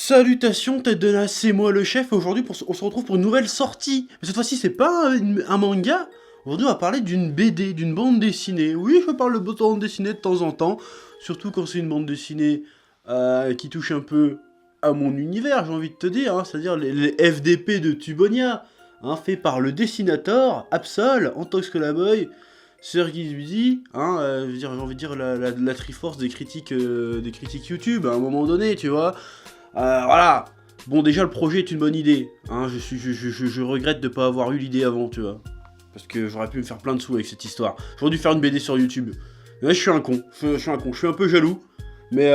Salutations tête de nasse, c'est moi le chef et aujourd'hui on se retrouve pour une nouvelle sortie. Mais cette fois-ci c'est pas un manga, aujourd'hui on va parler d'une BD, d'une bande dessinée. Oui, je parle de bande dessinée de temps en temps, surtout quand c'est une bande dessinée qui touche un peu à mon univers, j'ai envie de te dire, hein, c'est-à-dire les FDP de Tubonia, hein, fait par le dessinateur Absol, Antox Colaboy, Sergi Zbuzi, hein, j'ai envie de dire la Triforce des critiques YouTube à un moment donné, tu vois. Voilà. Bon, déjà, le projet est une bonne idée. Hein, je regrette de pas avoir eu l'idée avant, tu vois. Parce que j'aurais pu me faire plein de sous avec cette histoire. J'aurais dû faire une BD sur YouTube. Mais je suis un con. Je suis un peu jaloux. Mais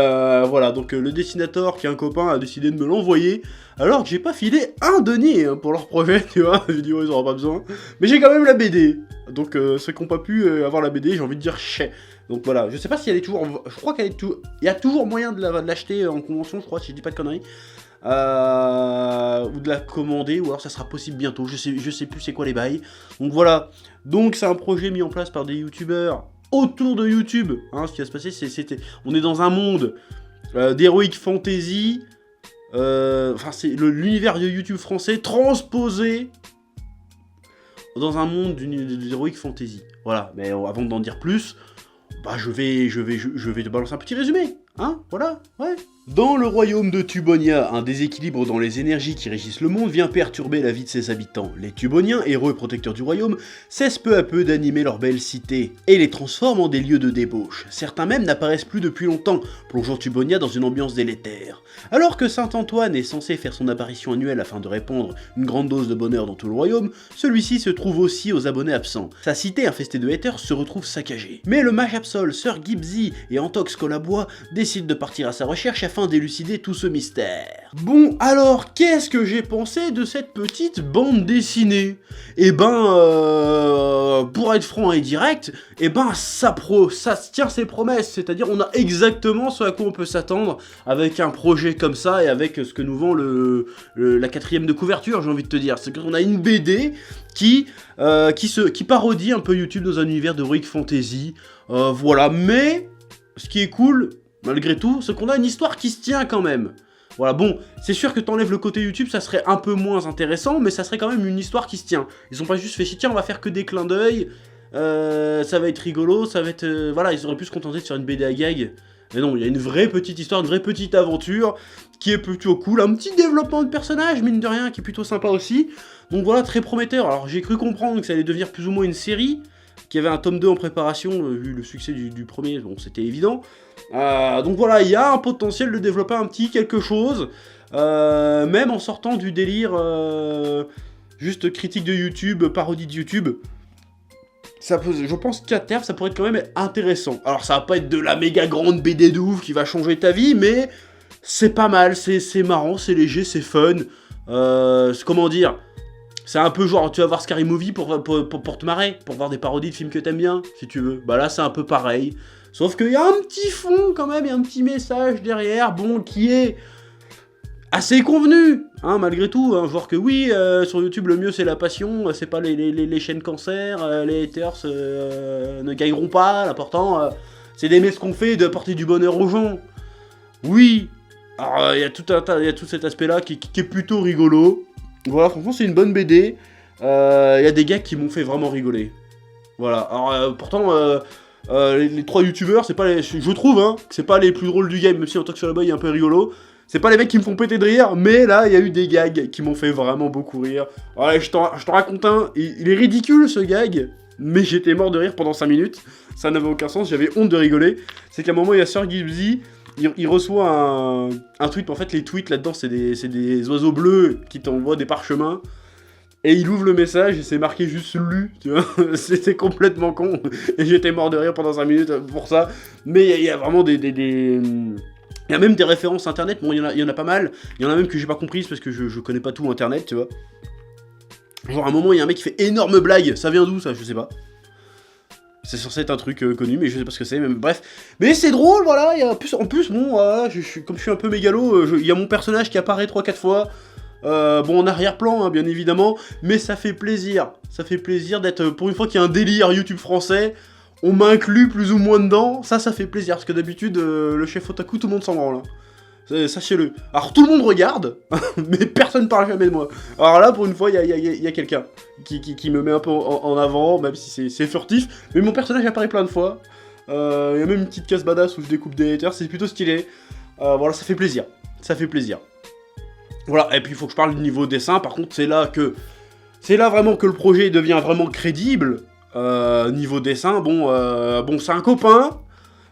voilà, donc le dessinateur qui est un copain a décidé de me l'envoyer. Alors que j'ai pas filé un denier hein, pour leur projet, tu vois. J'ai dit, ouais, ils auront pas besoin. Mais j'ai quand même la BD. Donc ceux qui n'ont pas pu avoir la BD, j'ai envie de dire chais. Donc voilà, je sais pas si elle est toujours... Je crois qu'elle est toujours... Il y a toujours moyen de l'acheter en convention, je crois, si je dis pas de conneries. Ou de la commander, ou alors ça sera possible bientôt, je sais plus c'est quoi les bails. Donc voilà, donc c'est un projet mis en place par des youtubeurs autour de YouTube. Hein, ce qui va se passer, on est dans un monde d'heroic fantasy, enfin c'est l'univers de YouTube français transposé dans un monde d'heroic fantasy. Voilà, mais avant d'en dire plus... Bah je vais te balancer un petit résumé, hein, voilà, ouais. Dans le royaume de Tubonia, un déséquilibre dans les énergies qui régissent le monde vient perturber la vie de ses habitants. Les Tuboniens, héros et protecteurs du royaume, cessent peu à peu d'animer leur belle cité, et les transforment en des lieux de débauche. Certains même n'apparaissent plus depuis longtemps, plongeant Tubonia dans une ambiance délétère. Alors que Saint-Antoine est censé faire son apparition annuelle afin de répandre une grande dose de bonheur dans tout le royaume, celui-ci se trouve aussi aux abonnés absents. Sa cité infestée de haters se retrouve saccagée. Mais le mage Absol, Sir Gibsy et Antox Colaboy décident de partir à sa recherche afin d'élucider tout ce mystère. Bon, alors, qu'est-ce que j'ai pensé de cette petite bande dessinée? Eh ben, pour être franc et direct, eh ben, ça tient ses promesses, c'est-à-dire on a exactement ce à quoi on peut s'attendre avec un projet comme ça et avec ce que nous vend la 4ème de couverture, j'ai envie de te dire. C'est qu'on a une BD qui parodie un peu YouTube dans un univers de heroic fantasy, voilà, mais ce qui est cool, malgré tout, c'est qu'on a une histoire qui se tient quand même. Voilà, bon, c'est sûr que t'enlèves le côté YouTube, ça serait un peu moins intéressant, mais ça serait quand même une histoire qui se tient. Ils ont pas juste fait, tiens, on va faire que des clins d'œil, ça va être rigolo, ça va être... voilà, ils auraient pu se contenter de faire une BD à gag. Mais non, il y a une vraie petite histoire, une vraie petite aventure, qui est plutôt cool, un petit développement de personnage, mine de rien, qui est plutôt sympa aussi. Donc voilà, très prometteur. Alors j'ai cru comprendre que ça allait devenir plus ou moins une série, qu'il y avait un tome 2 en préparation, vu le succès du premier, bon c'était évident. Donc voilà, il y a un potentiel de développer un petit quelque chose, même en sortant du délire juste critique de YouTube, parodie de YouTube. Je pense qu'à terme, ça pourrait être quand même intéressant. Alors ça va pas être de la méga grande BD de ouf qui va changer ta vie, mais c'est pas mal, c'est marrant, c'est léger, c'est fun. Comment dire, c'est un peu genre, tu vas voir Scary Movie pour te marrer, pour voir des parodies de films que t'aimes bien, si tu veux. Bah là, c'est un peu pareil. Sauf qu'il y a un petit fond quand même, il y a un petit message derrière, bon, qui est assez convenu, hein, malgré tout. Hein, genre que oui, sur YouTube, le mieux c'est la passion, c'est pas les chaînes cancer, les haters ne gagneront pas, l'important, c'est d'aimer ce qu'on fait et d'apporter du bonheur aux gens. Oui, alors il y a tout cet aspect-là qui est plutôt rigolo. Voilà, franchement, c'est une bonne BD. Il y a des gars qui m'ont fait vraiment rigoler. Voilà, alors pourtant, les 3 youtubeurs, c'est pas les... Je trouve, hein, que c'est pas les plus drôles du game, même si en tant que sur la boy, il est un peu rigolo. C'est pas les mecs qui me font péter de rire, mais là, il y a eu des gags qui m'ont fait vraiment beaucoup rire. Ouais, je t'en raconte un, il est ridicule, ce gag, mais j'étais mort de rire pendant 5 minutes. Ça n'avait aucun sens, j'avais honte de rigoler. C'est qu'à un moment, il y a Sir Gibsy, il reçoit un tweet, en fait les tweets là-dedans c'est des oiseaux bleus qui t'envoient des parchemins, et il ouvre le message et c'est marqué juste lu, tu vois, c'était complètement con, et j'étais mort de rire pendant 5 minutes pour ça, mais il y a vraiment il y a même des références internet, bon il y en a pas mal, il y en a même que j'ai pas comprises parce que je connais pas tout internet, tu vois. Genre à un moment il y a un mec qui fait énorme blague, ça vient d'où ça, je sais pas. C'est censé être un truc connu, mais je sais pas ce que c'est, même bref. Mais c'est drôle, voilà, en plus, bon, voilà, comme je suis un peu mégalo, il y a mon personnage qui apparaît 3-4 fois. Bon, en arrière-plan, hein, bien évidemment, mais ça fait plaisir. Ça fait plaisir d'être, pour une fois qu'il y a un délire YouTube français, on m'inclut plus ou moins dedans, ça fait plaisir, parce que d'habitude, le chef otaku, tout le monde s'en branle. Hein. Sachez-le. Alors tout le monde regarde, mais personne parle jamais de moi. Alors là, pour une fois, il y a quelqu'un qui me met un peu en avant, même si c'est furtif. Mais mon personnage apparaît plein de fois. Il y a même une petite case badass où je découpe des haters, c'est plutôt stylé. Voilà, ça fait plaisir. Ça fait plaisir. Voilà, et puis il faut que je parle du niveau dessin. Par contre, c'est là vraiment que le projet devient vraiment crédible. Niveau dessin, bon, c'est un copain,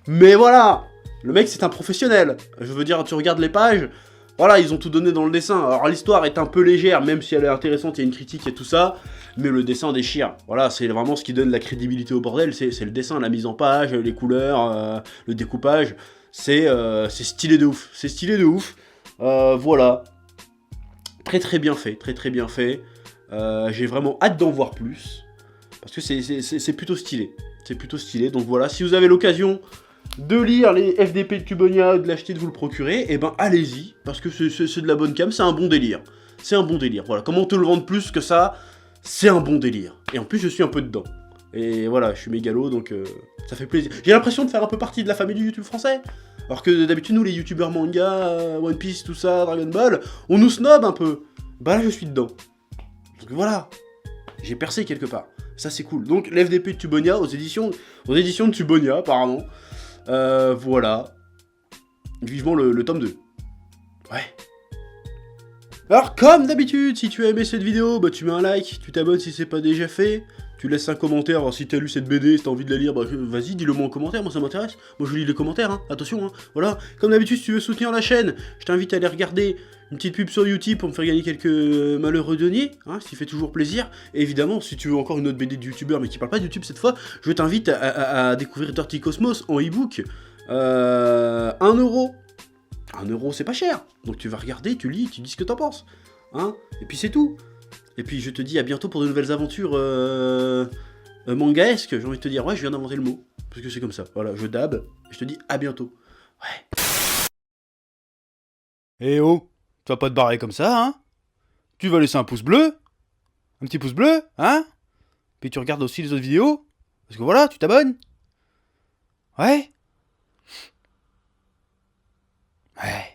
mais voilà, le mec c'est un professionnel. Je veux dire, tu regardes les pages, voilà, ils ont tout donné dans le dessin. Alors l'histoire est un peu légère, même si elle est intéressante, il y a une critique et tout ça, mais le dessin déchire. Voilà, c'est vraiment ce qui donne la crédibilité au bordel, c'est le dessin, la mise en page, les couleurs, le découpage, c'est stylé de ouf, c'est stylé de ouf. Voilà, très bien fait, très bien fait. J'ai vraiment hâte d'en voir plus. Parce que c'est plutôt stylé. C'est plutôt stylé. Donc voilà, si vous avez l'occasion de lire les FDP de Cubonia, de l'acheter, de vous le procurer, et ben allez-y. Parce que c'est de la bonne cam, c'est un bon délire. C'est un bon délire. Voilà, comment te le vendre plus que ça? C'est un bon délire. Et en plus, je suis un peu dedans. Et voilà, je suis mégalo, donc ça fait plaisir. J'ai l'impression de faire un peu partie de la famille du YouTube français. Alors que d'habitude, nous, les youtubeurs manga, One Piece, tout ça, Dragon Ball, on nous snob un peu. Bah là, je suis dedans. Donc voilà, j'ai percé quelque part. Ça c'est cool. Donc l'FDP de Tubonia aux éditions de Tubonia apparemment. Voilà. Vivement le tome 2. Ouais. Alors comme d'habitude, si tu as aimé cette vidéo, bah tu mets un like, tu t'abonnes si c'est pas déjà fait. Tu laisses un commentaire, alors si t'as lu cette BD, si t'as envie de la lire, bah vas-y, dis-le moi en commentaire, moi ça m'intéresse. Moi je lis les commentaires, hein, attention, hein. Voilà. Comme d'habitude, si tu veux soutenir la chaîne, je t'invite à aller regarder une petite pub sur YouTube pour me faire gagner quelques malheureux deniers, hein, ce qui fait toujours plaisir. Et évidemment, si tu veux encore une autre BD de youtubeur, mais qui parle pas de YouTube cette fois, je t'invite à découvrir Dirty Cosmos en e-book. 1€. 1€, c'est pas cher. Donc tu vas regarder, tu lis, tu dis ce que t'en penses. Hein, et puis c'est tout. Et puis je te dis à bientôt pour de nouvelles aventures mangaesques, j'ai envie de te dire. Ouais, je viens d'inventer le mot. Parce que c'est comme ça. Voilà, je dab. Et je te dis à bientôt. Ouais. Eh oh, tu vas pas te barrer comme ça, hein? Tu vas laisser un pouce bleu? Un petit pouce bleu, hein? Puis tu regardes aussi les autres vidéos? Parce que voilà, tu t'abonnes? Ouais? Ouais.